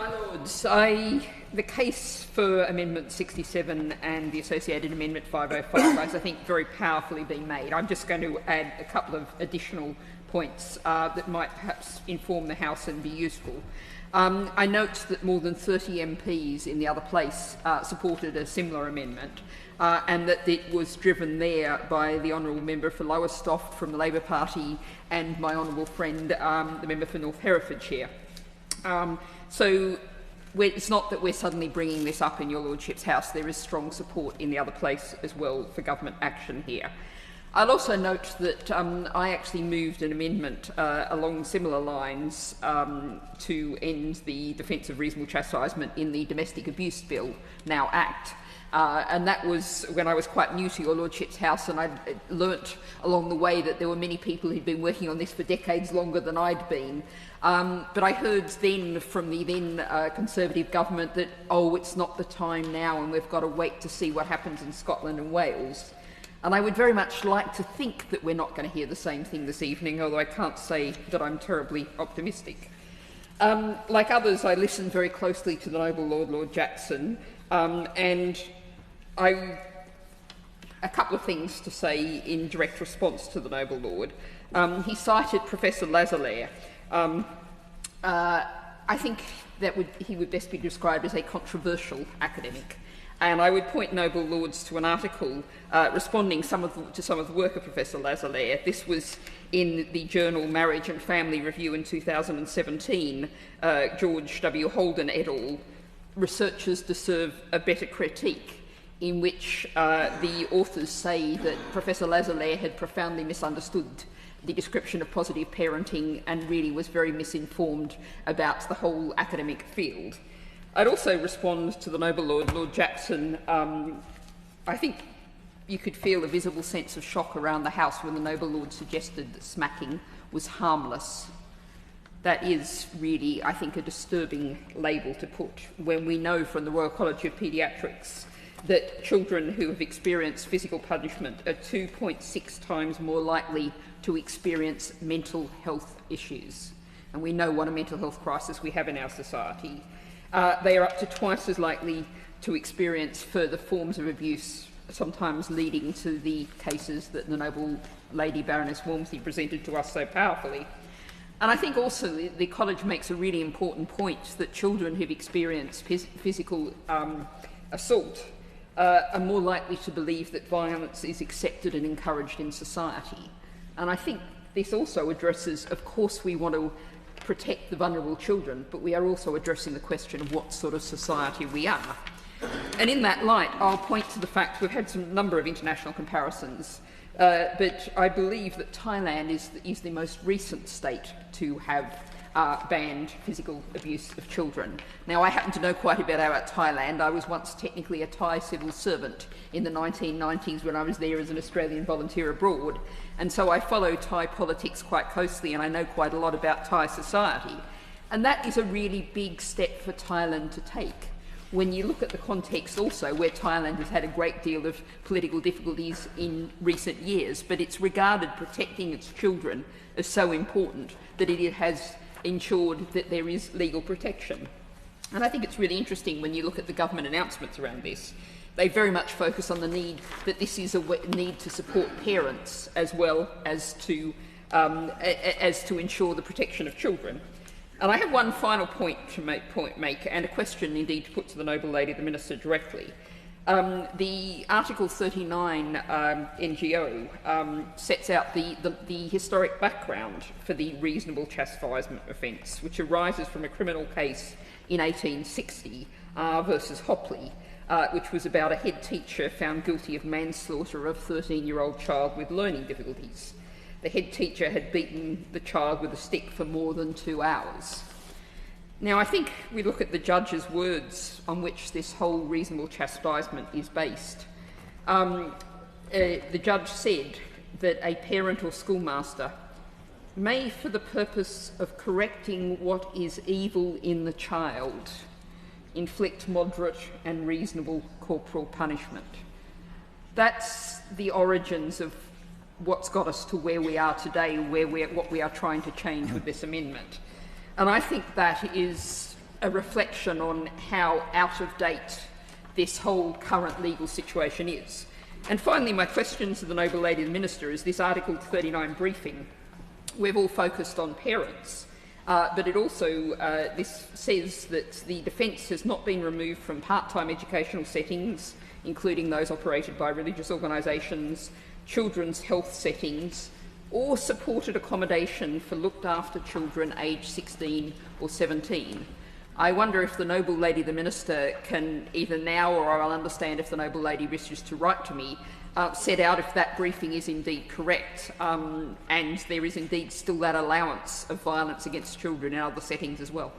My Lords, the case for Amendment 67 and the associated Amendment 505 has, I think, very powerfully been made. I'm just going to add a couple of additional points that might perhaps inform the House and be useful. I note that more than 30 MPs in the other place supported a similar amendment, and that it was driven there by the Honourable Member for Lowestoft from the Labor Party and my honourable friend, the Member for North Herefordshire. So it's not that we're suddenly bringing this up in your Lordship's House. There is strong support in the other place as well for government action here. I'll also note that I actually moved an amendment along similar lines to end the Defence of Reasonable Chastisement in the Domestic Abuse Bill, now Act. And that was when I was quite new to your Lordship's House, and I learnt along the way that there were many people who'd been working on this for decades longer than I'd been. But I heard then from the then Conservative government that, oh, it's not the time now and we've got to wait to see what happens in Scotland and Wales. And I would very much like to think that we're not going to hear the same thing this evening, although I can't say that I'm terribly optimistic. Like others, I listened very closely to the noble Lord Jackson, and a couple of things to say in direct response to the noble Lord. He cited Professor Lazaire. I think that he would best be described as a controversial academic. And I would point noble Lords to an article responding to some of the work of Professor Lazaire. This was in the journal Marriage and Family Review in 2017, George W. Holden et al. Researchers deserve a better critique, in which the authors say that Professor Lazaire had profoundly misunderstood the description of positive parenting and really was very misinformed about the whole academic field. I'd also respond to the noble Lord Jackson. I think you could feel a visible sense of shock around the House when the noble Lord suggested that smacking was harmless. That is really, I think, a disturbing label to put when we know from the Royal College of Paediatrics that children who have experienced physical punishment are 2.6 times more likely to experience mental health issues. And we know what a mental health crisis we have in our society. They are up to twice as likely to experience further forms of abuse, sometimes leading to the cases that the noble Lady Baroness Walmsley presented to us so powerfully. And I think also the college makes a really important point that children who've experienced physical assault are more likely to believe that violence is accepted and encouraged in society. And I think this also addresses, of course, we want to protect the vulnerable children, but we are also addressing the question of what sort of society we are. And in that light, I'll point to the fact we've had some number of international comparisons, but I believe that Thailand is the most recent state to have banned physical abuse of children. Now, I happen to know quite a bit about Thailand. I was once technically a Thai civil servant in the 1990s when I was there as an Australian volunteer abroad, and so I follow Thai politics quite closely, and I know quite a lot about Thai society. And that is a really big step for Thailand to take. When you look at the context also where Thailand has had a great deal of political difficulties in recent years, but it's regarded protecting its children as so important that it has ensured that there is legal protection. And I think it's really interesting when you look at the government announcements around this. They very much focus on the need that this is a need to support parents as well as to ensure the protection of children. And I have one final point to make and a question indeed to put to the noble lady, the Minister, directly. The Article 39 NGO sets out the historic background for the reasonable chastisement offence, which arises from a criminal case in 1860 versus Hopley, which was about a head teacher found guilty of manslaughter of a 13-year-old child with learning difficulties. The head teacher had beaten the child with a stick for more than 2 hours. Now, I think we look at the judge's words on which this whole reasonable chastisement is based. The judge said that a parent or schoolmaster may, for the purpose of correcting what is evil in the child, inflict moderate and reasonable corporal punishment. That's the origins of what's got us to where we are today, what we are trying to change with this amendment. And I think that is a reflection on how out of date this whole current legal situation is. And finally, my question to the Noble Lady the Minister is this Article 39 briefing. We've all focused on parents, but it also, this says that the defence has not been removed from part-time educational settings, including those operated by religious organisations, children's health settings, or supported accommodation for looked-after children aged 16 or 17. I wonder if the Noble Lady the Minister can, either now or I'll understand if the Noble Lady wishes to write to me, set out if that briefing is indeed correct and there is indeed still that allowance of violence against children in other settings as well.